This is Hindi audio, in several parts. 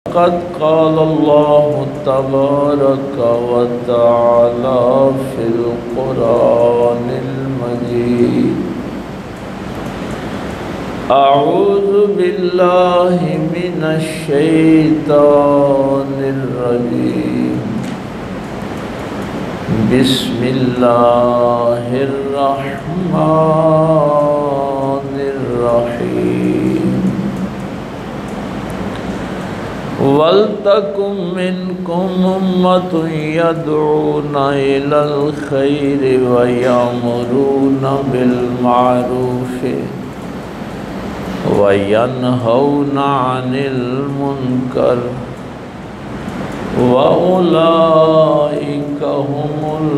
क़द क़ाल अल्लाहु तबारक व तआला फ़िल क़ुरानिल मजीद अऊज़ु बिल्लाहि मिनश शैतानिर रजीम बिस्मिल्लाहिर रहमानिर रहीम वल्तकुम मिनकुम उम्मतुन यदऊना इलल खैरि व यअमुरूना बिल मारूफि व यनहौना अनिल मुनकर व उलाइका हुमुल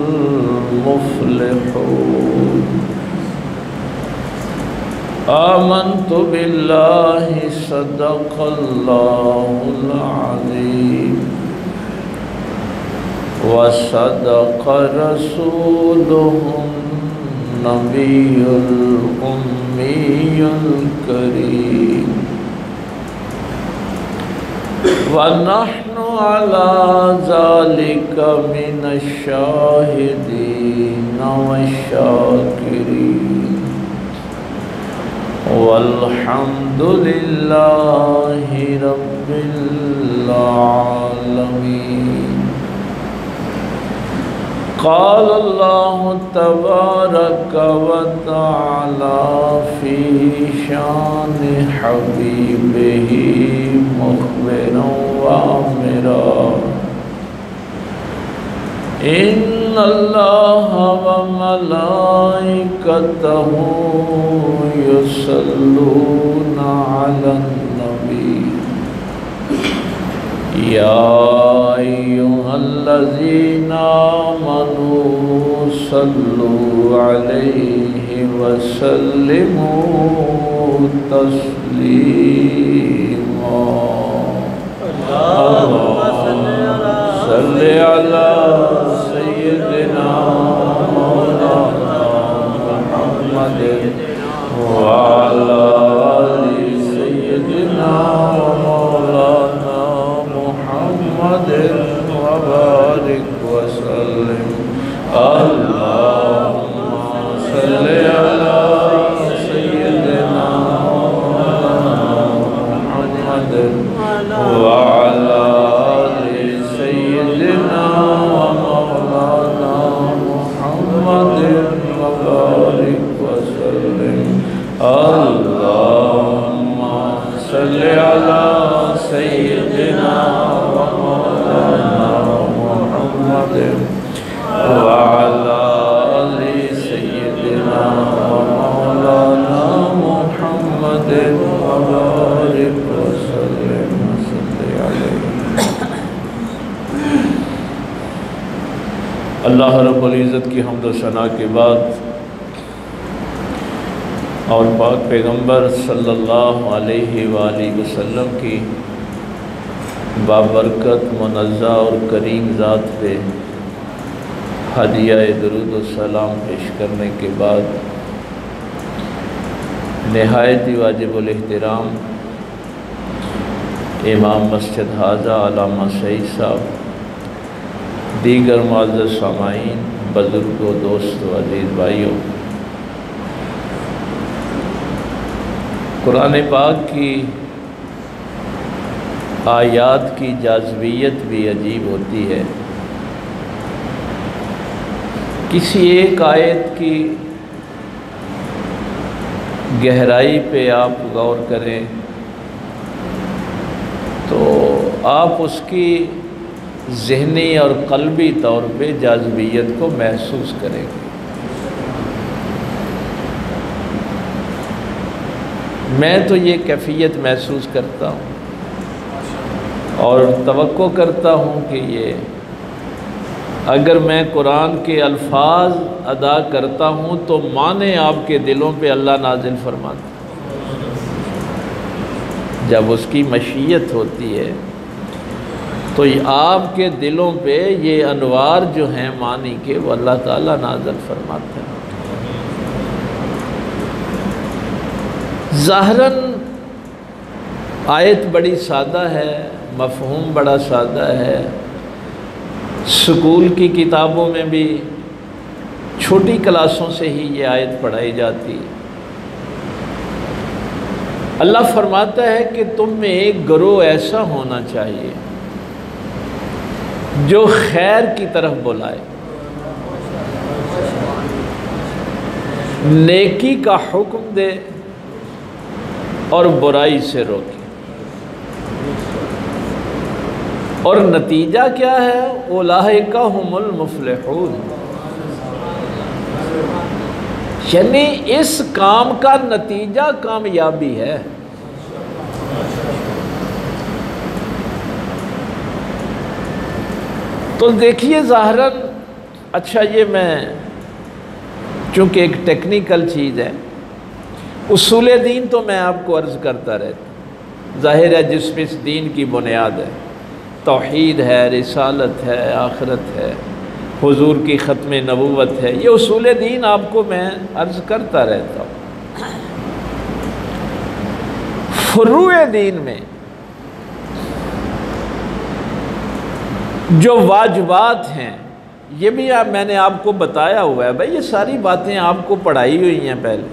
मुफ्लिहून। आमन्तु बिल्लाहि सदक़ल्लाहुल अज़ीम व सदक़ रसूलुहुन नबियुल उम्मियुल करीम व नहनु अला ज़ालिका मिनश शाहिदीन वश्शाकिरीन वल्हम्दुलिल्लाहि रब्बिल आलमीन। क़ाल अल्लाहु तबारक व तआला फ़ी शानि हबीबिही मुख़बिरन व आमिरा इन्नल्लाहा व मलाइकतहु युसल्लूना अलन नबी या अय्युहल्लज़ीना आमनू सल्लू अलैहि व सल्लिमू तस्लीमा। अल्लाहुम्मा सल्लि अला सय्यिदिना मौलाना मुहम्मदिन व अला आलि सय्यिदिना मौलाना मुहम्मदिन व बारिक व सल्लिम। अल्लाहुम्मा सल्लि अला सय्यिदिना मौलाना मुहम्मदिन व अला आलि सय्यिदिना मौलाना मुहम्मदिन व बारिक व सल्लिम। अल्लाहुम्मा सल्लि अला सय्यिदिना मौलाना मुहम्मदिन व अला आलि सय्यिदिना मौलाना मुहम्मदिन व बारिक व सल्लिम। अल्लाह रब्बुल इज़्ज़त की हम्द व सना के बाद और पाक पैगम्बर सल्लल्लाहु अलैहि वसल्लम की बाबरकत मुनज़्ज़ा और करीम ज़ात पे हदिया दुरूद व सलाम पेश करने के बाद नहायत ही वाजिबुल एहतराम इमाम मस्जिद हाजा अल्लामा सईद साहब, दीगर मुअज़्ज़ज़ सामाईन, बुज़ुर्गों, दोस्तों, अज़ीज़ भाइयों, कुरान पाक की आयात की जाज़बियत भी अजीब होती है। किसी एक आयत की गहराई पे आप गौर करें तो आप उसकी ज़हनी और क़ल्बी तौर पे जाज़बियत को महसूस करेंगे। मैं तो ये कैफ़ियत महसूस करता हूँ और तवक्को करता हूँ कि ये अगर मैं कुरान के अल्फाज अदा करता हूँ तो माने आपके दिलों पे अल्लाह नाजिल फरमाता। जब उसकी मशीयत होती है तो आपके दिलों पे ये अनवार जो हैं मानी के वो अल्लाह ताला नाज़िल फरमाते हैं। ज़ाहिरन आयत बड़ी सादा है, मफ़हूम बड़ा सादा है। स्कूल की किताबों में भी छोटी क्लासों से ही ये आयत पढ़ाई जाती है। अल्लाह फरमाता है कि तुम में एक गिरोह ऐसा होना चाहिए जो खैर की तरफ बुलाए, नेकी का हुक्म दे और बुराई से रोके। और नतीजा क्या है? उलाइका हुमुल मुफ्लिहून, यानी इस काम का नतीजा कामयाबी है। तो देखिए ज़ाहिरन, अच्छा ये मैं चूँकि एक टेक्निकल चीज़ है, उसूल दीन तो मैं आपको अर्ज़ करता रहता, ज़ाहिर है जिसमें इस दीन की बुनियाद है, तौहीद है, रिसालत है, आखिरत है, हुजूर की ख़त्म नबूवत है, ये उसूल दीन आपको मैं अर्ज़ करता रहता हूँ। फुरूए दीन में जो वाजिबात हैं, ये भी मैंने आपको बताया हुआ है। भाई ये सारी बातें आपको पढ़ाई हुई हैं पहले,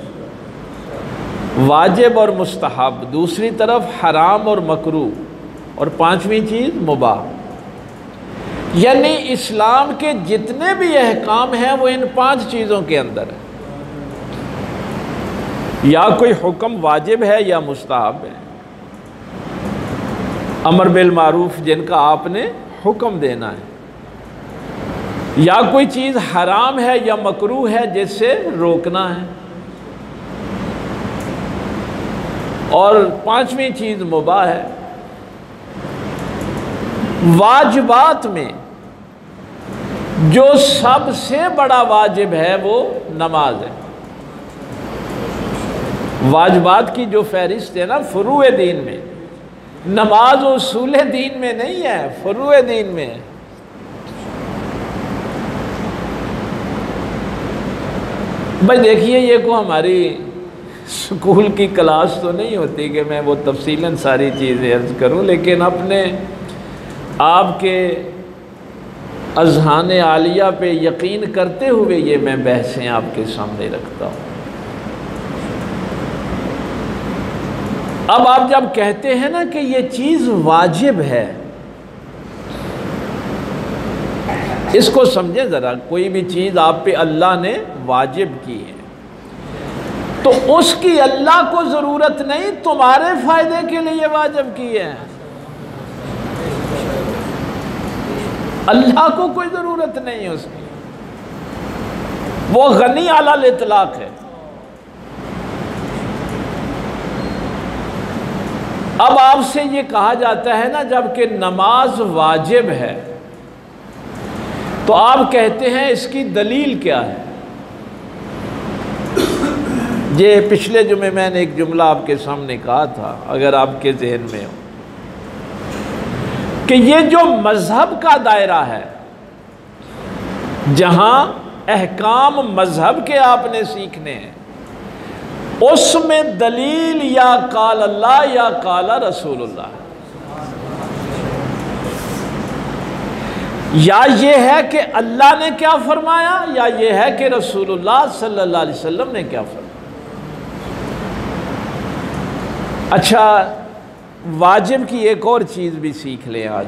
वाजिब और मुस्तहब, दूसरी तरफ हराम और मकरूह, और पांचवी चीज़ मुबाह। यानी इस्लाम के जितने भी अहकाम हैं वो इन पांच चीज़ों के अंदर है। या कोई हुक्म वाजिब है या मुस्तहब है, अमर बिल मारूफ जिनका आपने हुक्म देना है, या कोई चीज़ हराम है या मकरूह है जिससे रोकना है, और पांचवी चीज़ मुबाह है। वाजिबात में जो सबसे बड़ा वाजिब है वो नमाज है। वाजिबात की जो फहरिस्त है ना फुरूए दीन में, नमाज उसूले दीन में नहीं है, फुरूए दीन में है। भाई देखिए, ये को हमारी स्कूल की क्लास तो नहीं होती कि मैं वो तफसीलन सारी चीज़ें अर्ज़ करूं, लेकिन अपने आपके अज़हान आलिया पे यकीन करते हुए ये मैं बहसें आपके सामने रखता हूँ। अब आप जब कहते हैं ना कि ये चीज़ वाजिब है, इसको समझें ज़रा। कोई भी चीज़ आप पे अल्लाह ने वाजिब की है तो उसकी अल्लाह को ज़रूरत नहीं, तुम्हारे फ़ायदे के लिए वाजिब की है। अल्लाह को कोई ज़रूरत नहीं है उसकी, वो गनी अलल इतलाक है। अब आपसे ये कहा जाता है ना, जबकि नमाज वाजिब है, तो आप कहते हैं इसकी दलील क्या है? ये पिछले जुमे मैंने एक जुमला आपके सामने कहा था, अगर आपके जहन में हो, कि ये जो मजहब का दायरा है, जहां अहकाम मजहब के आपने सीखने हैं, उसमें दलील या काल अल्लाह या काला रसूलुल्लाह, या ये है कि अल्लाह ने क्या फरमाया, या ये है कि रसूलुल्लाह सल्लल्लाहु अलैहि वसल्लम ने क्या फरमाया। अच्छा, वाजिब की एक और चीज़ भी सीख लें आज।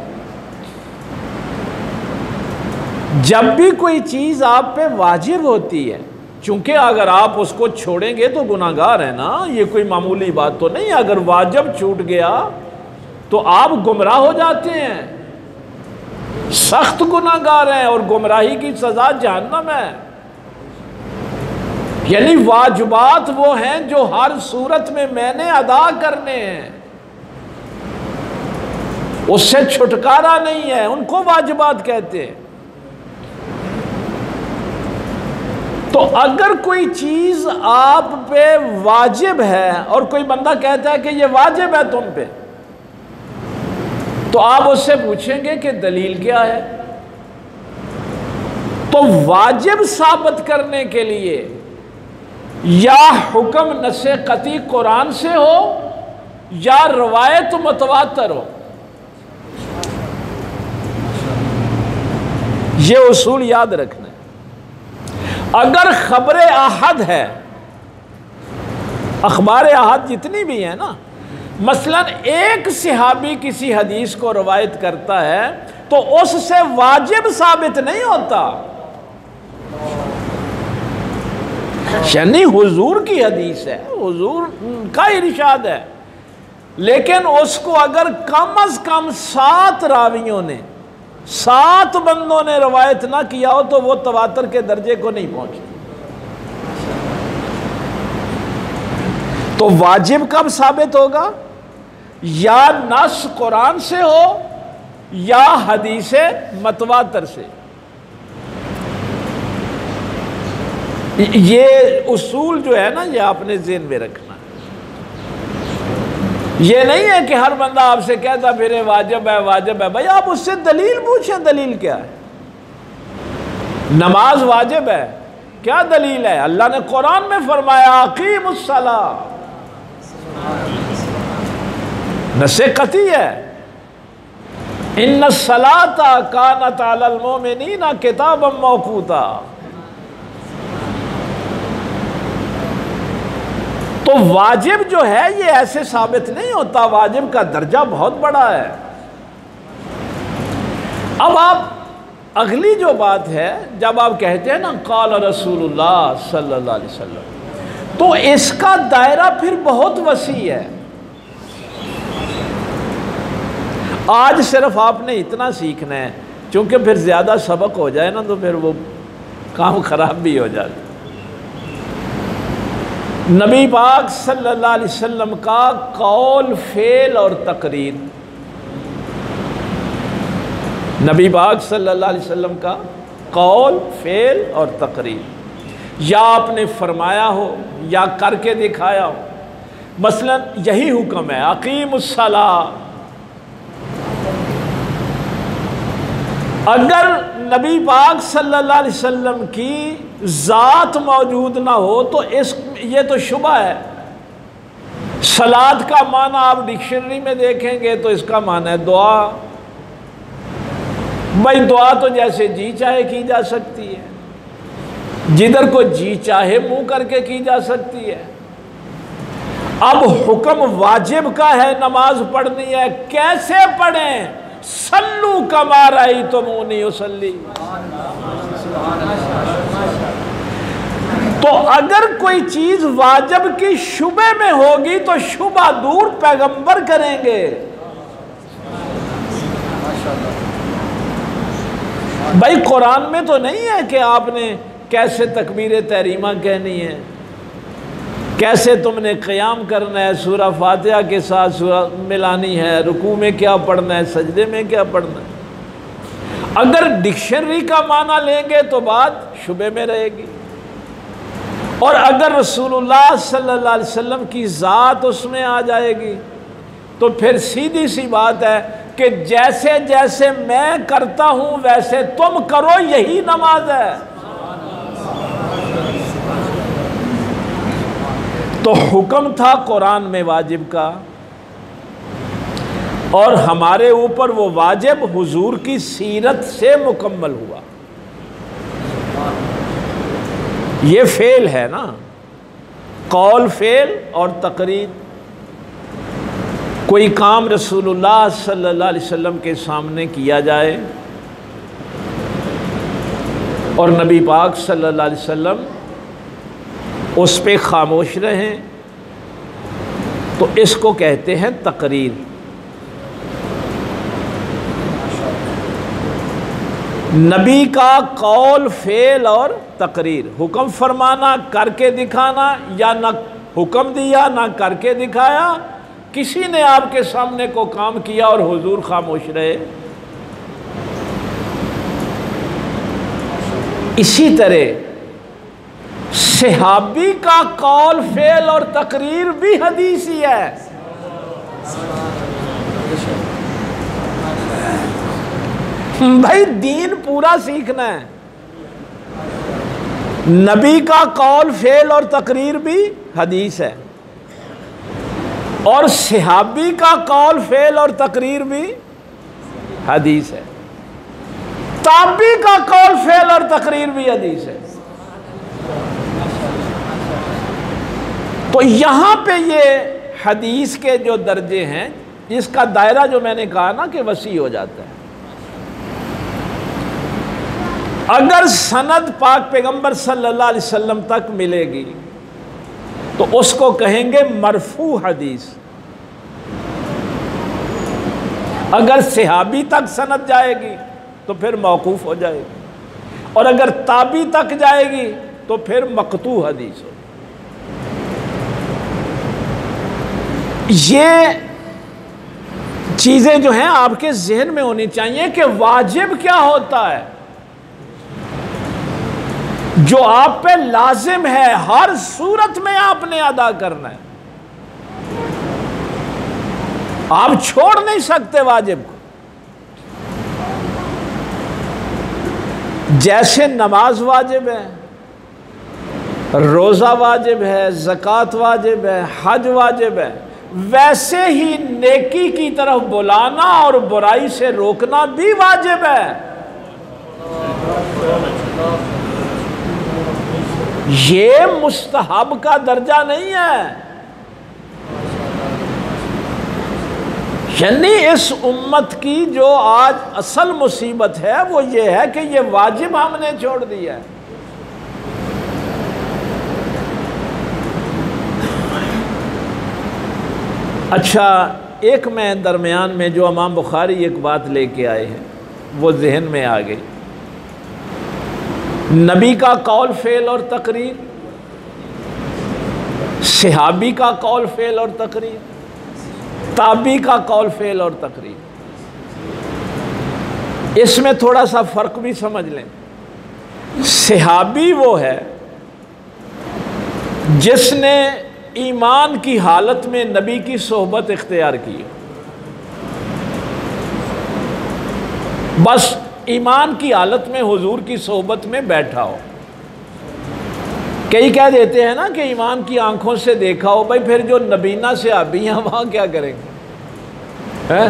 जब भी कोई चीज़ आप पे वाजिब होती है, चूंकि अगर आप उसको छोड़ेंगे तो गुनाहगार है ना, ये कोई मामूली बात तो नहीं। अगर वाजिब छूट गया तो आप गुमराह हो जाते हैं, सख्त गुनाहगार हैं, और गुमराही की सज़ा जहन्नम है। यानी वाजिबात वो हैं जो हर सूरत में मैंने अदा करने हैं, उससे छुटकारा नहीं है, उनको वाजिबात कहते हैं। तो अगर कोई चीज आप पे वाजिब है और कोई बंदा कहता है कि ये वाजिब है तुम पे, तो आप उससे पूछेंगे कि दलील क्या है। तो वाजिब साबित करने के लिए या हुक्म नस्से कती कुरान से हो या रवायत मुतवातर हो, ये उसूल याद रखना है। अगर खबर आहद है, अखबार आहद जितनी भी है ना, मसलन एक सहाबी किसी हदीस को रवायत करता है तो उससे वाजिब साबित नहीं होता, यानी हुजूर की हदीस है, हुजूर का इरशाद है, लेकिन उसको अगर कम अज कम 7 रावियों ने, 7 बंदों ने रवायत ना किया हो तो वो तवातर के दर्जे को नहीं पहुंचती। तो वाजिब कब साबित होगा? या नस कुरान से हो या हदीस मतवातर से। ये उसूल जो है ना, ये आपने ज़हन में रखना। ये नहीं है कि हर बंदा आपसे कहता फिर वाजिब है वाजिब है। भाई आप उससे दलील पूछें, दलील क्या है? नमाज वाजिब है, क्या दलील है? अल्लाह ने कुरान में फरमाया अकीमुस्सलाह, नसे कती है, इन्नस्सलाता कानत अलल मोमिनीना किताबम मौकूता। तो वाजिब जो है ये ऐसे साबित नहीं होता, वाजिब का दर्जा बहुत बड़ा है। अब आप अगली जो बात है, जब आप कहते हैं ना क़ाल रसूलुल्लाह सल्लल्लाहु अलैहि वसल्लम, तो इसका दायरा फिर बहुत वसी है। आज सिर्फ आपने इतना सीखना है, क्योंकि फिर ज़्यादा सबक हो जाए ना तो फिर वो काम ख़राब भी हो जाता। नबी पाक सल्लल्लाहु अलैहि वसल्लम का कौल, फेल और तकरीर, नबी पाक सल्लल्लाहु अलैहि वसल्लम का कौल, फेल और तकरीर, या आपने फरमाया हो या करके दिखाया हो। मसलन यही हुक्म है अकीमुस्सलाह। अगर नबी पाक सल्लल्लाहु अलैहि वसल्लम की ज़ात मौजूद ना हो तो ये तो शुबा है। सलात का माना आप डिक्शनरी में देखेंगे तो इसका माना है दुआ। भाई दुआ तो जैसे जी चाहे की जा सकती है, जिधर को जी चाहे मुंह करके की जा सकती है। अब हुक्म वाजिब का है, नमाज पढ़नी है, कैसे पढ़ें? सल्लू कमा रअयतुमूनी उसल्ली। तो अगर कोई चीज वाजिब की शुबे में होगी तो शुबा दूर पैगंबर करेंगे। भाई कुरान में तो नहीं है कि आपने कैसे तकबीर तहरीमा कहनी है, कैसे तुमने क़याम करना है, सूरा फातिहा के साथ सूरा मिलानी है, रुकू में क्या पढ़ना है, सजदे में क्या पढ़ना है। अगर डिक्शनरी का माना लेंगे तो बात शुबे में रहेगी। और अगर रसूलुल्लाह सल्लल्लाहु अलैहि वसल्लम की ज़ात उसमें आ जाएगी तो फिर सीधी सी बात है कि जैसे जैसे मैं करता हूं वैसे तुम करो, यही नमाज है। तो हुक्म था कुरान में वाजिब का, और हमारे ऊपर वो वाजिब हुजूर की सीरत से मुकम्मल हुआ। ये फेल है ना, कौल, फेल और तकरीर। कोई काम रसूलुल्लाह सल्लल्लाहु अलैहि वसल्लम के सामने किया जाए और नबी पाक सल्लल्लाहु अलैहि वसल्लम उस पे खामोश रहें तो इसको कहते हैं तकरीर। नबी का कौल, फेल और तकरीर, हुक्म फरमाना, करके दिखाना, या ना हुक्म दिया ना करके दिखाया, किसी ने आपके सामने को काम किया और हुजूर खामोश रहे। इसी तरह सहाबी का कौल, फेल और तकरीर भी हदीस ही है। भाई दीन पूरा सीखना है। नबी का कौल, फेल और तकरीर भी हदीस है, और सहाबी का कौल, फेल और तकरीर भी हदीस है। ताबी का कौल फेल और तकरीर भी हदीस है। तो यहां पे ये हदीस के जो दर्जे हैं, इसका दायरा जो मैंने कहा ना कि वसी हो जाता है। अगर सनद पाक पैगंबर सल्लल्लाहु अलैहि वसल्लम तक मिलेगी तो उसको कहेंगे मरफू हदीस। अगर सहाबी तक सनद जाएगी तो फिर मौकूफ हो जाएगी, और अगर ताबी तक जाएगी तो फिर मकतू हदीस हो। ये चीजें जो हैं आपके जहन में होनी चाहिए कि वाजिब क्या होता है, जो आप पे लाजिम है, हर सूरत में आपने अदा करना है। आप छोड़ नहीं सकते वाजिब को। जैसे नमाज वाजिब है, रोजा वाजिब है, ज़कात वाजिब है, हज वाजिब है, वैसे ही नेकी की तरफ बुलाना और बुराई से रोकना भी वाजिब है। ये मुस्तहब का दर्जा नहीं है। यानी इस उम्मत की जो आज असल मुसीबत है वो ये है कि ये वाजिब हमने छोड़ दिया है। अच्छा, एक मैं दरमियान में जो इमाम बुखारी एक बात लेके आए हैं वो जहन में आ गई। नबी का कौल फेल और तकरीर, सहाबी का कौल फेल और तकरीर, ताबी का कौल फेल और तकरीर, इसमें थोड़ा सा फर्क भी समझ लें। सहाबी वो है जिसने ईमान की हालत में नबी की सोहबत इख्तियार की। बस ईमान की हालत में हुजूर की सोहबत में बैठा हो। कई कह देते हैं ना कि ईमान की आंखों से देखा हो। भाई फिर जो नबीना सहाबी हैं वहाँ क्या करेंगे, हैं?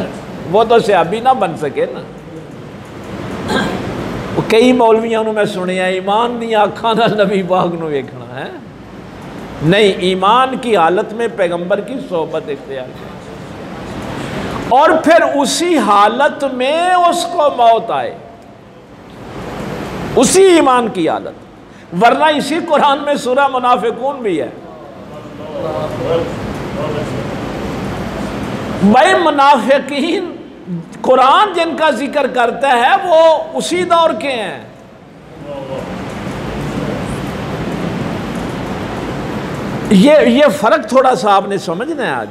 वो तो सहाबी ना बन सके ना। कई मौलवियों ने मैं सुनिया ईमान दी आँखां नाल नबी पाक नूं वेखना है। नहीं, ईमान की हालत में पैगंबर की सोहबत इख्तियार की और फिर उसी हालत में उसको मौत आए, उसी ईमान की हालत। वरना इसी कुरान में सूरह मुनाफिकून भी है। भाई मुनाफिकीन कुरान जिनका जिक्र करता है वो उसी दौर के हैं। ये फर्क थोड़ा सा आपने समझना है। आज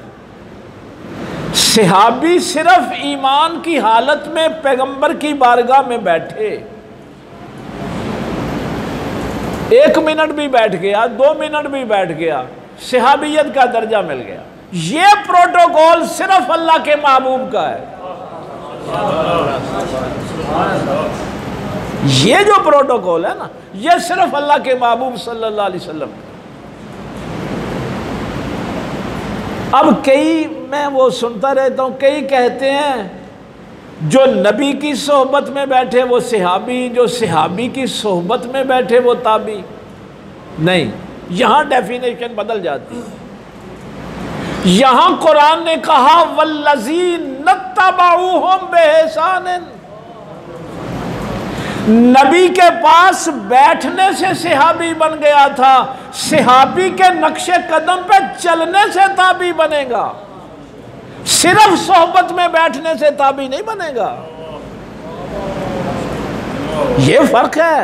सहाबी सिर्फ ईमान की हालत में पैगंबर की बारगाह में बैठे, 1 मिनट भी बैठ गया, 2 मिनट भी बैठ गया, सहाबियत का दर्जा मिल गया। ये प्रोटोकॉल सिर्फ अल्लाह के महबूब का है। ये जो प्रोटोकॉल है ना, ये सिर्फ अल्लाह के महबूब सल्लल्लाहु अलैहि वसल्लम। अब कई, मैं वो सुनता रहता हूँ, कई कहते हैं जो नबी की सोहबत में बैठे वो सहाबी, जो सहाबी की सोहबत में बैठे वो ताबी। नहीं, यहाँ डेफिनेशन बदल जाती है। यहाँ कुरान ने कहा वल्लज़ीन तबऊहुम बिइहसान। नबी के पास बैठने से सहाबी बन गया था, सहाबी के नक्शे कदम पे चलने से ताबी बनेगा। सिर्फ सोहबत में बैठने से ताबी नहीं बनेगा। ये फर्क है।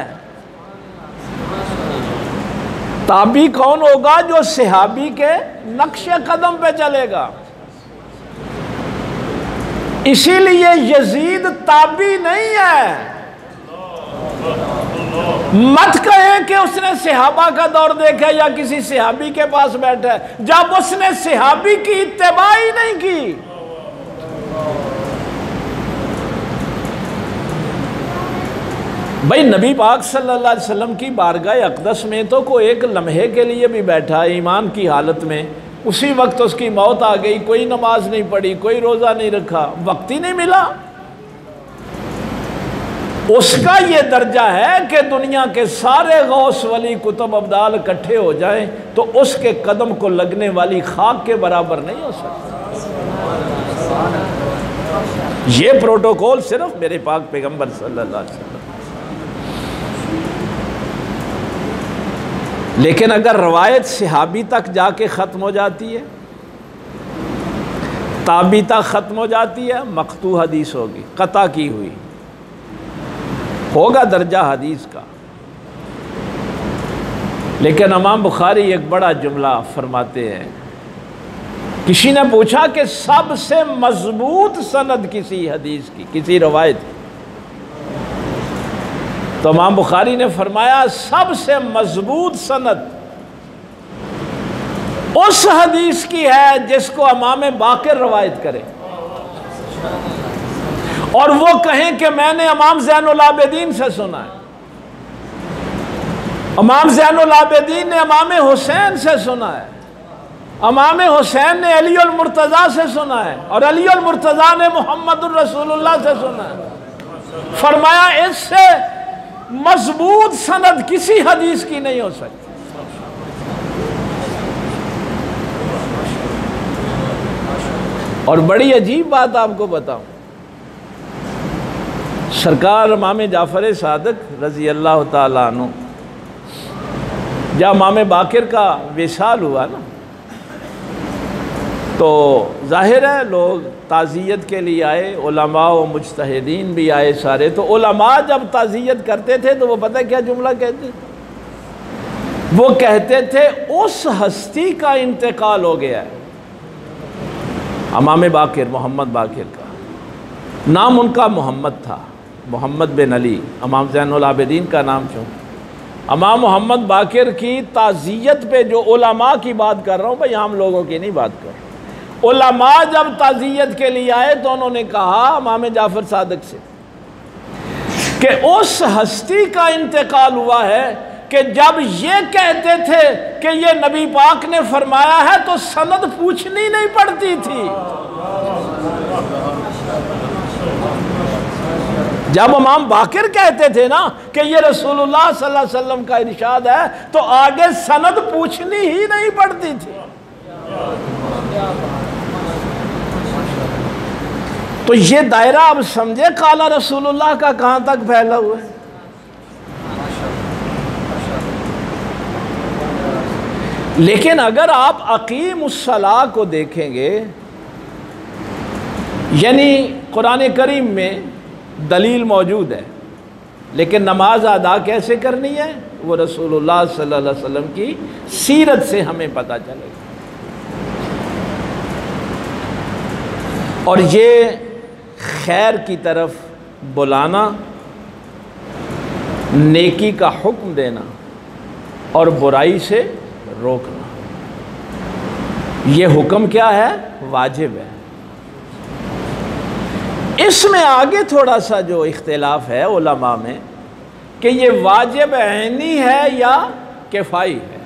ताबी कौन होगा? जो सहाबी के नक्शे कदम पे चलेगा। इसीलिए यजीद ताबी नहीं है। मत कहें कि उसने सहाबा का दौर देखा या किसी सहाबी के पास बैठा है जब उसने सहाबी की इत्तिबा ही नहीं की। भाई नबी पाक सल्लल्लाहु अलैहि वसल्लम की बारगाह अक़दस में तो कोई एक लम्हे के लिए भी बैठा है ईमान की हालत में, उसी वक्त उसकी मौत आ गई, कोई नमाज नहीं पढ़ी, कोई रोज़ा नहीं रखा, वक्त ही नहीं मिला। उसका ये दर्जा है कि दुनिया के सारे गौस वली कुतुब अब्दाल इकट्ठे हो जाएं तो उसके कदम को लगने वाली खाक के बराबर नहीं हो सकता। ये प्रोटोकॉल सिर्फ मेरे पाक पैगंबर सल्लल्लाहु अलैहि वसल्लम। लेकिन अगर रवायत सहाबी तक जाके ख़त्म हो जाती है, ताबी तक ख़त्म हो जाती है, मक़तू हदीस होगी, क़ता की हुई होगा दर्जा हदीस का। लेकिन इमाम बुखारी एक बड़ा जुमला फरमाते हैं, किसी ने पूछा कि सबसे मजबूत सनद किसी हदीस की, किसी रवायत की, तो इमाम बुखारी ने फरमाया सबसे मजबूत सनद उस हदीस की है जिसको इमाम बाक़िर रवायत करे और वो कहें कि मैंने इमाम ज़ैनुल आबिदीन से सुना है, इमाम ज़ैनुल आबिदीन ने इमाम हुसैन से सुना है, इमाम हुसैन ने अली अल मुर्तज़ा से सुना है और अली अल मुर्तज़ा ने मुहम्मदुर रसूलुल्लाह से सुना है। फरमाया इससे मजबूत सनद किसी हदीस की नहीं हो सकती। और बड़ी अजीब बात आपको बताऊं, सरकार इमाम जाफ़र सादिक रज़ी अल्लाह ताला अन्हु जब इमाम बाक़िर का विसाल हुआ ना, तो ज़ाहिर है लोग ताज़ियत के लिए आए, उलमा व मुज्तहिदीन भी आए सारे। तो उलमा जब ताज़ियत करते थे तो वो पता है क्या जुमला कहते, वो कहते थे उस हस्ती का इंतकाल हो गया है। इमाम बाक़िर, मोहम्मद बाक़िर का नाम उनका मोहम्मद था, मोहम्मद बिन अली, इमाम ज़ैनुल आबिदीन का नाम क्यों? इमाम मोहम्मद बाक़िर की ताज़ियत पे जो उलमा की बात कर रहा हूँ भाई, आम लोगों की नहीं बात कर रहा। उलमा जब ताज़ियत के लिए आए तो उन्होंने कहा इमाम जाफ़र सादिक से कि उस हस्ती का इंतकाल हुआ है कि जब ये कहते थे कि ये नबी पाक ने फरमाया है तो सनद पूछनी नहीं पड़ती थी। जब इमाम बाक़िर कहते थे ना कि ये रसूलुल्लाह सल्लल्लाहु अलैहि वसल्लम का इरशाद है तो आगे सनद पूछनी ही नहीं पड़ती थी। तो ये दायरा अब समझे काला रसूलुल्लाह का कहाँ तक फैला हुआ है। लेकिन अगर आप अकीमुस्सलाह को देखेंगे, यानी कुरान करीम में दलील मौजूद है, लेकिन नमाज अदा कैसे करनी है वो रसूलुल्लाह सल्लल्लाहु अलैहि वसल्लम की सीरत से हमें पता चलेगा। और ये खैर की तरफ बुलाना, नेकी का हुक्म देना और बुराई से रोकना, ये हुक्म क्या है? वाजिब है। इसमें आगे थोड़ा सा जो इख्तिलाफ है उलमा में कि ये वाजिब ऐनी है या किफ़ाई है।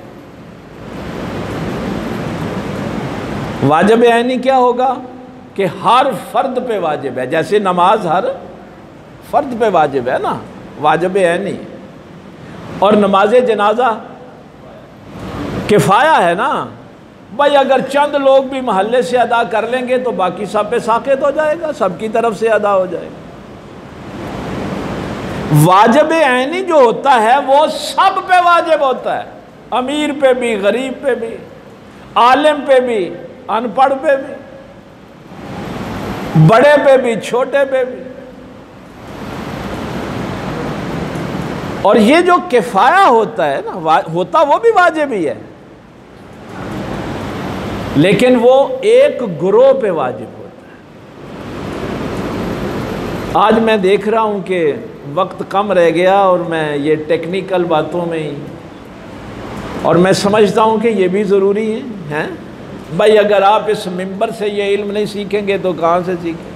वाजिब ऐनी क्या होगा कि हर फर्द पे वाजिब है, जैसे नमाज हर फर्द पे वाजिब है ना, वाजिब ऐनी। और नमाज जनाजा किफ़ाया है ना भाई, अगर चंद लोग भी महल्ले से अदा कर लेंगे तो बाकी सब पे साक़ित हो जाएगा, सबकी तरफ से अदा हो जाएगा। वाजिब ऐनी जो होता है वो सब पे वाजिब होता है, अमीर पे भी, गरीब पे भी, आलिम पे भी, अनपढ़ पे भी, बड़े पे भी, छोटे पे भी। और ये जो किफ़ाया होता है ना, होता वो भी वाजिब ही है, लेकिन वो एक ग्रोह पे वाजिब होता है। आज मैं देख रहा हूँ कि वक्त कम रह गया और मैं ये टेक्निकल बातों में ही, और मैं समझता हूँ कि ये भी ज़रूरी है भाई, अगर आप इस मिंबर से ये इल्म नहीं सीखेंगे तो कहाँ से सीखें?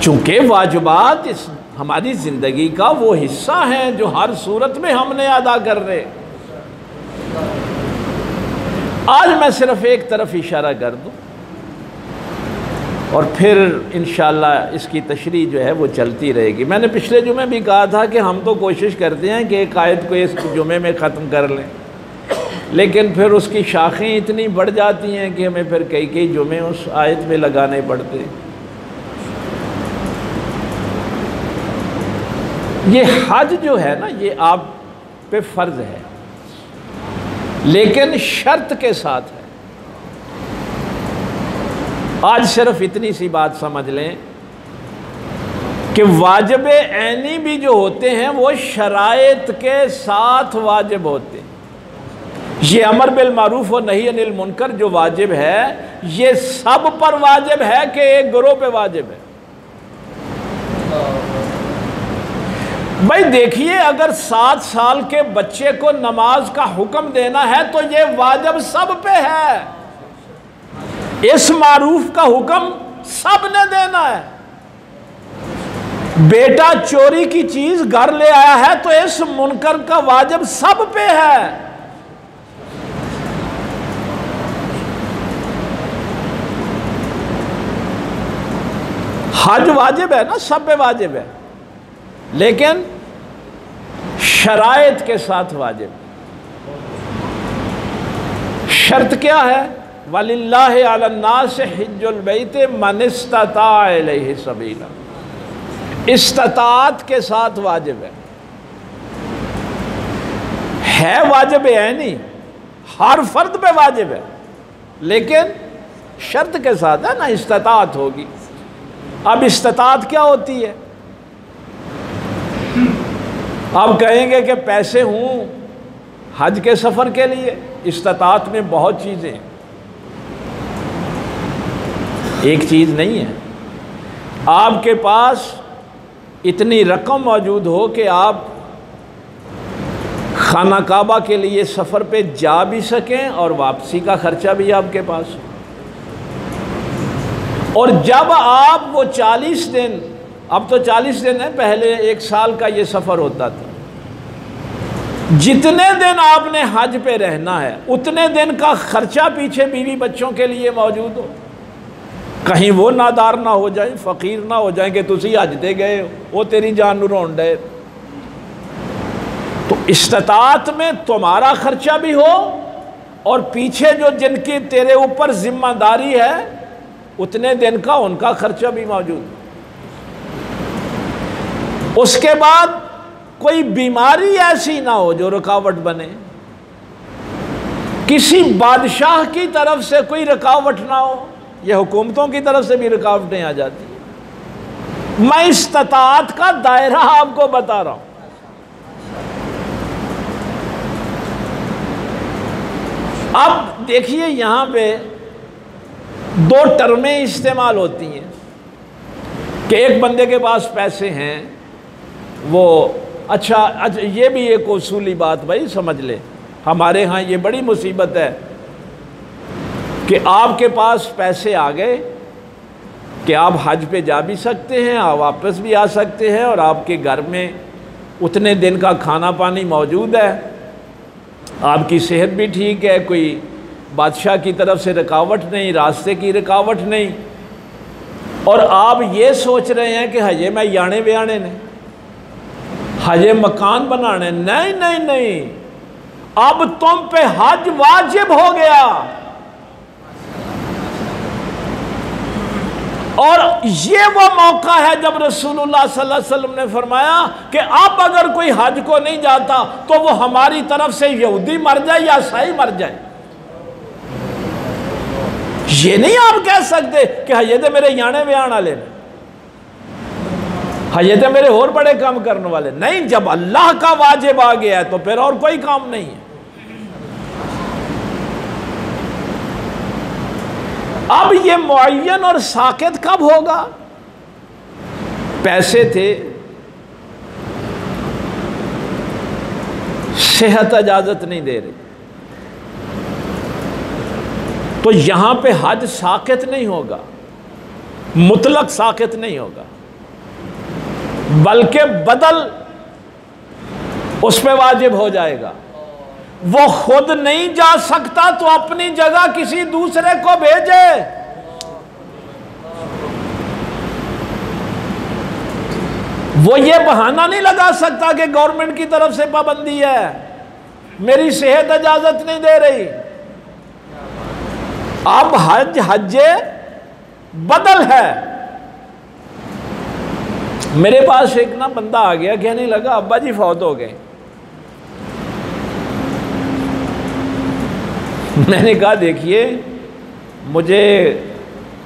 चूँकि वाजिबात इस हमारी ज़िंदगी का वो हिस्सा हैं जो हर सूरत में हमने अदा कर रहे। आज मैं सिर्फ एक तरफ इशारा कर दूं और फिर इंशाअल्लाह इसकी तशरीह जो है वो चलती रहेगी। मैंने पिछले जुमे भी कहा था कि हम तो कोशिश करते हैं कि एक आयत को इस जुमे में ख़त्म कर लें, लेकिन फिर उसकी शाखें इतनी बढ़ जाती हैं कि हमें फिर कई कई जुमे उस आयत में लगाने पड़ते। ये हज जो है ना, ये आप पे फ़र्ज़ है, लेकिन शर्त के साथ है। आज सिर्फ इतनी सी बात समझ लें कि वाजिब ऐनी भी जो होते हैं वो शराइत के साथ वाजिब होते हैं। ये अमर बिल मारूफ और नही अनिल मुनकर जो वाजिब है, ये सब पर वाजिब है कि एक गिरोह पे वाजिब है। भाई देखिए, अगर 7 साल के बच्चे को नमाज का हुक्म देना है तो ये वाजिब सब पे है। इस मारूफ का हुक्म सब ने देना है। बेटा चोरी की चीज घर ले आया है तो इस मुनकर का वाजिब सब पे है। हज वाजिब है ना, सब पे वाजिब है, लेकिन शराइत के साथ वाजिब। शर्त क्या है? वलिल्लाहि अलन्नास हिज्जुल बैत मन इस्तता इलैहि सबीला। इस्तात के साथ वाजिब है वाजिब है नहीं, हर फर्द पे वाजिब है, लेकिन शर्त के साथ है ना, इस्तात होगी। अब इस्तात क्या होती है? अब कहेंगे कि पैसे हूँ हज के सफ़र के लिए। इस्तात में बहुत चीज़ें हैं, एक चीज़ नहीं है। आपके पास इतनी रकम मौजूद हो कि आप खाना काबा के लिए सफ़र पे जा भी सकें और वापसी का खर्चा भी आपके पास हो। और जब आप वो 40 दिन, अब तो 40 दिन है, पहले 1 साल का ये सफ़र होता था, जितने दिन आपने हज पे रहना है उतने दिन का खर्चा पीछे बीवी बच्चों के लिए मौजूद हो। कहीं वो नादार ना हो जाए, फ़कीर ना हो जाए कि तुसी हज दे गए हो, वो तेरी जान नू रोन डे। तो इस्तात में तुम्हारा खर्चा भी हो और पीछे जो जिनकी तेरे ऊपर जिम्मेदारी है उतने दिन का उनका खर्चा भी मौजूद। उसके बाद कोई बीमारी ऐसी ना हो जो रुकावट बने, किसी बादशाह की तरफ से कोई रुकावट ना हो। यह हुकूमतों की तरफ से भी रुकावटें आ जाती। मैं इस्तात का दायरा आपको बता रहा हूं। अब देखिए, यहां पे 2 टर्में इस्तेमाल होती हैं कि एक बंदे के पास पैसे हैं, वो अच्छा ये भी एक उसूली बात भाई समझ ले, हमारे यहाँ ये बड़ी मुसीबत है कि आपके पास पैसे आ गए कि आप हज पे जा भी सकते हैं, आप वापस भी आ सकते हैं, और आपके घर में उतने दिन का खाना पानी मौजूद है, आपकी सेहत भी ठीक है, कोई बादशाह की तरफ से रुकावट नहीं, रास्ते की रुकावट नहीं, और आप ये सोच रहे हैं कि हजे मैं याने व्याने ने, हजे मकान बनाने, नहीं नहीं नहीं, अब तुम पे हज वाजिब हो गया। और ये वो मौका है जब रसूलुल्लाह सल्लल्लाहु अलैहि वसल्लम ने फरमाया कि अब अगर कोई हज को नहीं जाता तो वो हमारी तरफ से यहूदी मर जाए या ईसाई मर जाए। ये नहीं आप कह सकते कि हजे तो मेरे याने व्याण वाले ने, हजे तो मेरे और बड़े काम करने वाले। नहीं, जब अल्लाह का वाजिब आ गया है तो फिर और कोई काम नहीं है। अब ये मुअय्यन और साकित कब होगा? पैसे थे, सेहत इजाजत नहीं दे रही, तो यहां पे हज साकित नहीं होगा, मुतलक साकित नहीं होगा, बल्कि बदल उस पे वाजिब हो जाएगा। वो खुद नहीं जा सकता तो अपनी जगह किसी दूसरे को भेजे। वो ये बहाना नहीं लगा सकता कि गवर्नमेंट की तरफ से पाबंदी है, मेरी सेहत इजाजत नहीं दे रही। अब हज्जे बदल है। मेरे पास एक ना बंदा आ गया, कहने लगा अब्बा जी फौत हो गए। मैंने कहा देखिए, मुझे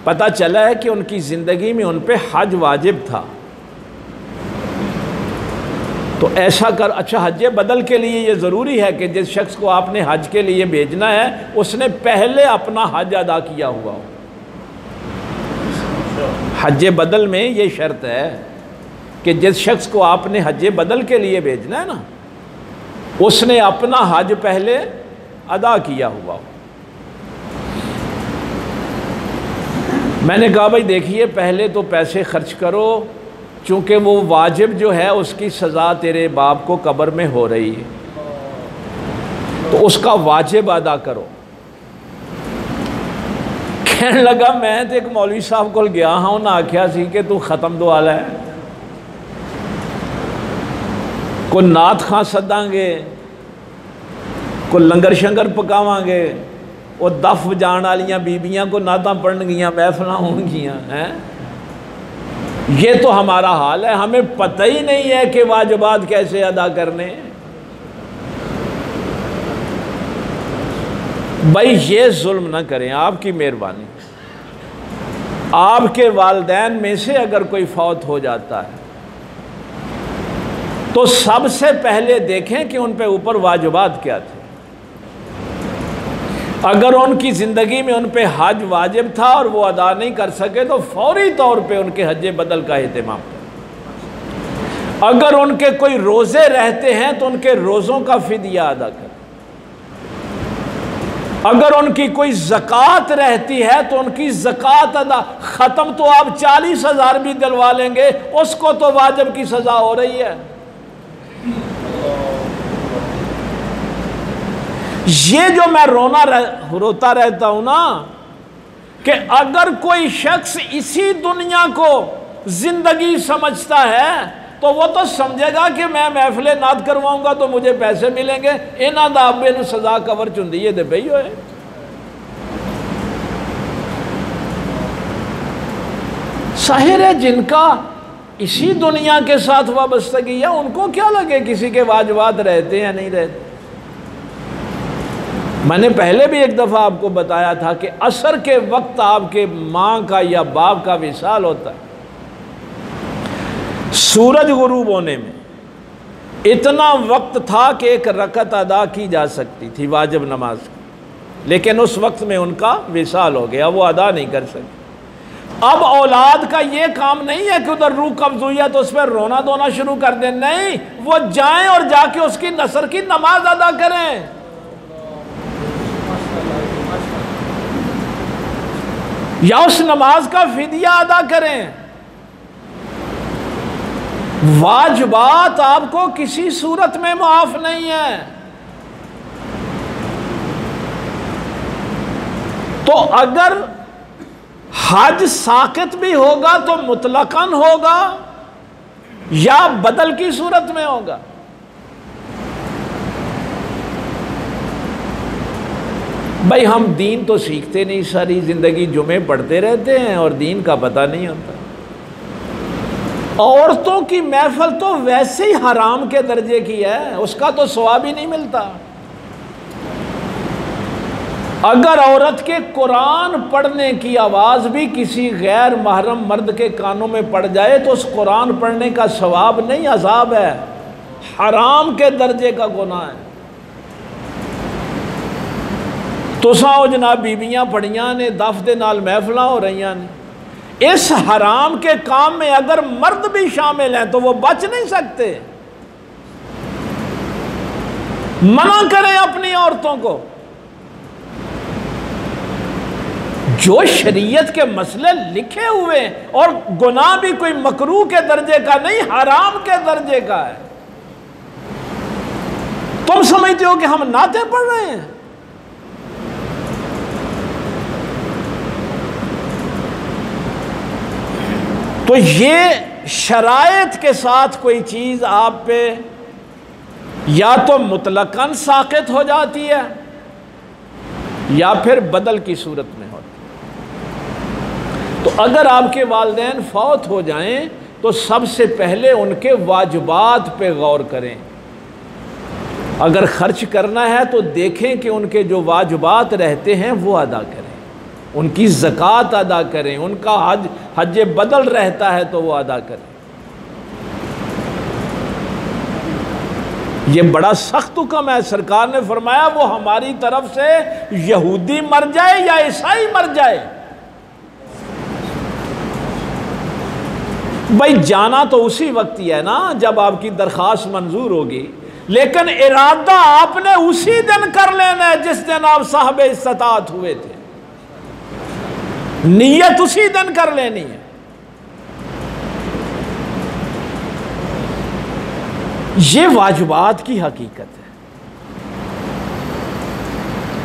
पता चला है कि उनकी ज़िंदगी में उन पे हज वाजिब था, तो ऐसा कर, अच्छा हज बदल के लिए ये ज़रूरी है कि जिस शख्स को आपने हज के लिए भेजना है उसने पहले अपना हज अदा किया हुआ हो। हज बदल में ये शर्त है कि जिस शख्स को आपने हज बदल के लिए भेजना है ना, उसने अपना हज पहले अदा किया हुआ हो। मैंने कहा भाई देखिए, पहले तो पैसे खर्च करो, चूँकि वो वाजिब जो है उसकी सज़ा तेरे बाप को कब्र में हो रही है, तो उसका वाजिब अदा करो। कहने लगा मैं तो एक मौलवी साहब को गया हाँ, उन्हें आख्या सी कि तू ख़त्म दुआ लै, कोई नात खां सदांगे, कोई लंगर शंगर पकावांगे, वो दफ बजाण वालियां बीबियां को नातां पढ़नगियां, महफिलां होंगियां हैं। ये तो हमारा हाल है, हमें पता ही नहीं है कि वाजिबात कैसे अदा करने। भाई ये जुल्म ना करें, आपकी मेहरबानी। आपके वालिदैन में से अगर कोई फौत हो जाता है तो सबसे पहले देखें कि उन पे ऊपर वाजिबात क्या थे। अगर उनकी ज़िंदगी में उन पे हज वाजिब था और वो अदा नहीं कर सके तो फौरी तौर पे उनके हज बदल का एहतमाम करें। अगर उनके कोई रोज़े रहते हैं तो उनके रोज़ों का फिदिया अदा करें। अगर उनकी कोई ज़कात रहती है तो उनकी ज़कात अदा। ख़त्म तो आप 40,000 भी दिलवा लेंगे, उसको तो वाजिब की सज़ा हो रही है। ये जो मैं रोता रहता हूं ना, कि अगर कोई शख्स इसी दुनिया को जिंदगी समझता है तो वो तो समझेगा कि मैं महफिल नात करवाऊंगा तो मुझे पैसे मिलेंगे, इन्हां दा अब्बे नूं सजा कवर च हुंदी है ते बई होए। साहिर है जिनका इसी दुनिया के साथ वाबस्तगी है, उनको क्या लगे किसी के वाजिबात रहते या नहीं रहते। मैंने पहले भी एक दफ़ा आपको बताया था कि असर के वक्त आपके माँ का या बाप का विसाल होता है। सूरज गुरूब होने में इतना वक्त था कि एक रकत अदा की जा सकती थी वाजिब नमाज की, लेकिन उस वक्त में उनका विसाल हो गया, वो अदा नहीं कर सके। अब औलाद का ये काम नहीं है कि उधर रूह कब्ज़ हुई है तो उस पर रोना धोना शुरू कर दें, नहीं, वो जाएं और जाके उसकी नसर की नमाज अदा करें। या उस नमाज का फिदिया अदा करें। वाजिबात आपको किसी सूरत में माफ नहीं है। तो अगर हज साकित भी होगा तो मुतलकन होगा या बदल की सूरत में होगा। भाई हम दीन तो सीखते नहीं, सारी ज़िंदगी जुमे पढ़ते रहते हैं और दीन का पता नहीं होता। औरतों की महफिल तो वैसे ही हराम के दर्जे की है, उसका तो सवाब ही नहीं मिलता। अगर औरत के कुरान पढ़ने की आवाज़ भी किसी गैर महरम मर्द के कानों में पड़ जाए तो उस कुरान पढ़ने का सवाब नहीं, अज़ाब है, हराम के दर्जे का गुनाह है। तुसां ओ जनाब बीबियां पढ़ियां ने, दफ दे नाल महफिलां हो रही ने, इस हराम के काम में अगर मर्द भी शामिल हैं तो वो बच नहीं सकते। मना करें अपनी औरतों को। जो शरीयत के मसले लिखे हुए और गुनाह भी कोई मकरूह के दर्जे का नहीं, हराम के दर्जे का है, तुम समझते हो कि हम नाते पढ़ रहे हैं। तो ये शराइत के साथ कोई चीज़ आप पे या तो मुतलकन साक़ित हो जाती है या फिर बदल की सूरत में होती है। तो अगर आपके वालिदैन फौत हो जाएं तो सबसे पहले उनके वाजिबात पे गौर करें। अगर खर्च करना है तो देखें कि उनके जो वाजिबात रहते हैं वो अदा करें, उनकी ज़कात अदा करें, उनका हज बदल रहता है तो वो अदा करें। ये बड़ा सख्त हुक्म है। सरकार ने फरमाया वो हमारी तरफ से यहूदी मर जाए या ईसाई मर जाए, भाई जाना तो उसी वक्त ही है ना जब आपकी दरख्वास्त मंजूर होगी, लेकिन इरादा आपने उसी दिन कर लेना है जिस दिन आप साहब इस्तात हुए थे। नीयत उसी दिन कर लेनी है। ये वाजिबात की हकीकत है।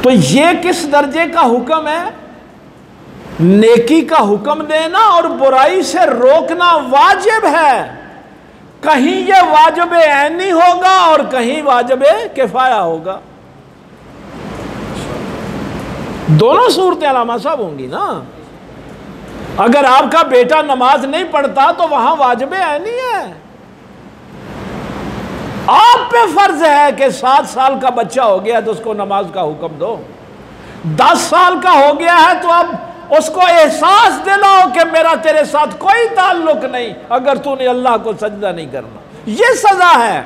तो ये किस दर्जे का हुक्म है? नेकी का हुक्म देना और बुराई से रोकना वाजिब है। कहीं ये वाजिब ऐनी होगा और कहीं वाजिब किफाया होगा। दोनों सूरतें अलामा साहब होंगी ना। अगर आपका बेटा नमाज नहीं पढ़ता तो वहां वाजिब ऐनी है। आप पे फर्ज है कि 7 साल का बच्चा हो गया तो उसको नमाज का हुक्म दो, 10 साल का हो गया है तो अब उसको एहसास दिलाओ कि मेरा तेरे साथ कोई ताल्लुक नहीं अगर तूने अल्लाह को सजदा नहीं करना। ये सजा है।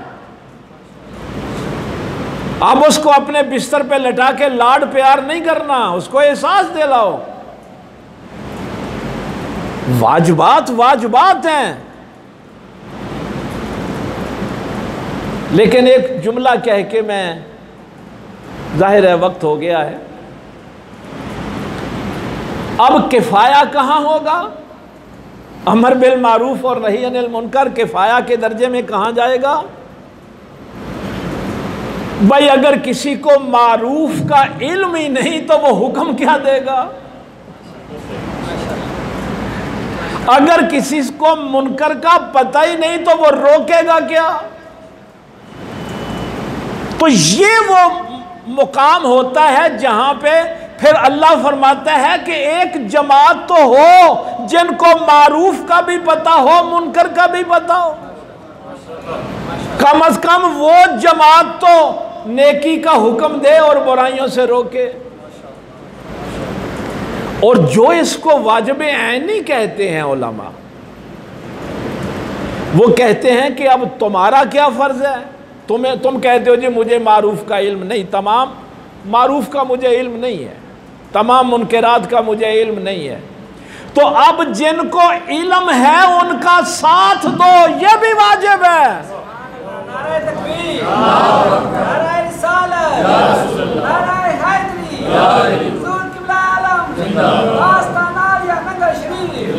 अब उसको अपने बिस्तर पे लटा के लाड प्यार नहीं करना, उसको एहसास दिलाओ। वाजिबात वाजिबात हैं। लेकिन एक जुमला कह के मैं, जाहिर है वक्त हो गया है, अब किफ़ाया कहाँ होगा? अमर बिल मारूफ और नही अनिल मुनकर किफ़ाया के दर्जे में कहाँ जाएगा? भाई अगर किसी को मारूफ का इल्म ही नहीं तो वो हुक्म क्या देगा? अगर किसी को मुनकर का पता ही नहीं तो वो रोकेगा क्या? तो ये वो मुकाम होता है जहां पे फिर अल्लाह फरमाता है कि एक जमात तो हो जिनको मारूफ का भी पता हो, मुनकर का भी पता हो। कम से कम वो जमात तो नेकी का हुक्म दे और बुराइयों से रोके। और जो इसको वाजिब ऐनी कहते हैं उलमा, वो कहते हैं कि अब तुम्हारा क्या फर्ज है? तुम कहते हो जी मुझे मारूफ का इल्म नहीं, तमाम मारूफ का मुझे इल्म नहीं है, तमाम मुनकरात का मुझे इल्म नहीं है। तो अब जिनको इल्म है उनका साथ दो, ये भी वाजिब है। नारे तकबीर, नारे रिसालत, नारे हैदरी, हुजूर किबला आलम आस्ताना या नगर शरीफ।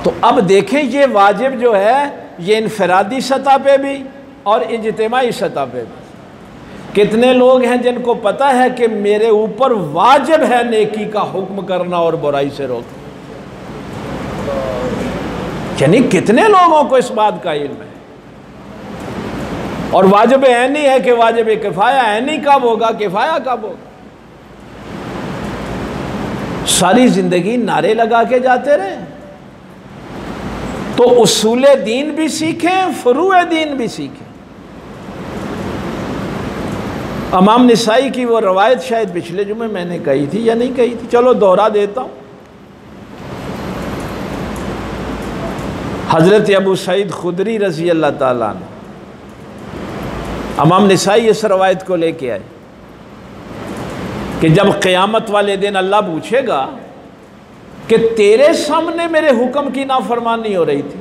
तो अब देखें ये वाजिब जो है ये इनफरादी सतह पे भी और इज्तिमाई सतह पे भी। कितने लोग हैं जिनको पता है कि मेरे ऊपर वाजिब है नेकी का हुक्म करना और बुराई से रोकना? यानी कितने लोगों को इस बात का इल्म है? और वाजिब ऐनी है कि वाजिब किफाया ऐनी कब होगा, किफाया कब होगा? सारी जिंदगी नारे लगा के जाते रहे। तो उसूले दीन भी सीखें, फुरूए दीन भी सीखें। इमाम निसाई की वो रवायत शायद पिछले जुमे मैंने कही थी या नहीं कही थी, चलो दोहरा देता हूँ। हज़रत अबू सईद खुदरी रज़ी अल्लाह ताला ने, इमाम निसाई इस रवायत को लेके आए कि जब क़यामत वाले दिन अल्लाह पूछेगा कि तेरे सामने मेरे हुक्म की नाफरमानी हो रही थी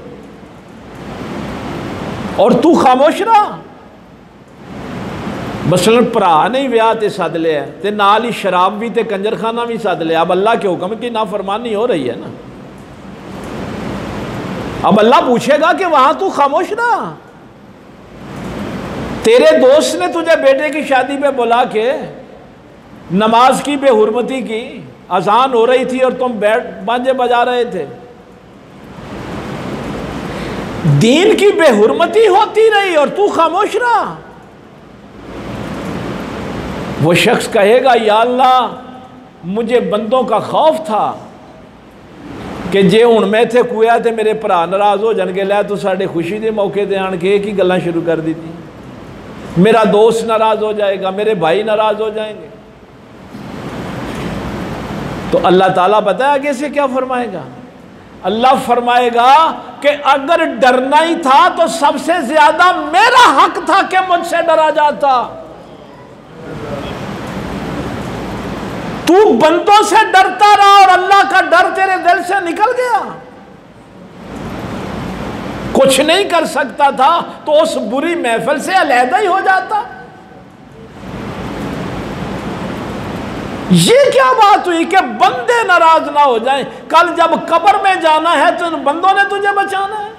और तू खामोश रहा। मसलन भरा नहीं विआह ते सद लिया ते नाल ही शराब भी ते कंजरखाना भी सद लिया। अब अल्लाह के हुक्म की नाफरमानी हो रही है ना। अब अल्लाह पूछेगा कि वहां तू खामोश रहा। तेरे दोस्त ने तुझे बेटे की शादी पे बुला के नमाज की बेहुरमती की, अजान हो रही थी और तुम बैठ बाजे बजा रहे थे। दीन की बेहुरमती होती रही और तू खामोश रहा। वो शख्स कहेगा या अल्लाह मुझे बंदों का खौफ था कि जे हुण मैं इत्थे कुया ते मेरे भरा नाराज़ हो जाणगे, लै तू साडे खुशी के मौके ते आण के एक ही गल्लां शुरू कर दी, मेरा दोस्त नाराज़ हो जाएगा, मेरे भाई नाराज़ हो जाएंगे। तो अल्लाह ताला पता है आगे से क्या फरमाएगा? अल्लाह फरमाएगा कि अगर डरना ही था तो सबसे ज्यादा मेरा हक था कि मुझसे डरा जाता। तू बंदों से डरता रहा और अल्लाह का डर तेरे दिल से निकल गया। कुछ नहीं कर सकता था तो उस बुरी महफिल से अलहदा ही हो जाता। ये क्या बात हुई कि बंदे नाराज ना हो जाएं? कल जब कब्र में जाना है तो उन बंदों ने तुझे बचाना है।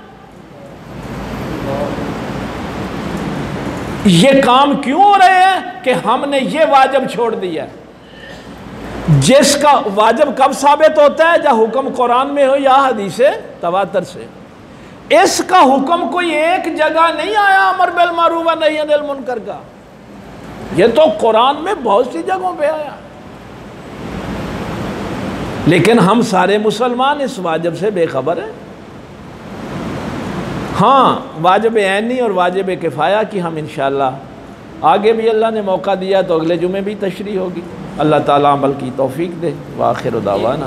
ये काम क्यों हो रहे हैं कि हमने ये वाजिब छोड़ दिया। जिसका वाजिब कब साबित होता है? जब हुक्म कुरान में हो या हदीसे तवातर से। इसका हुक्म कोई एक जगह नहीं आया अमर बिल मारूफ व नही अनिल मुनकर का, ये तो कुरान में बहुत सी जगहों पे आया। लेकिन हम सारे मुसलमान इस वाजिब से बेखबर हैं। हाँ, वाजिब ऐनी और वाजिब किफ़ाया की हम इंशाअल्लाह आगे भी अल्लाह ने मौका दिया तो अगले जुमे भी तशरीह होगी। अल्लाह ताला अमल की तौफीक दे। व आखिर दावाना।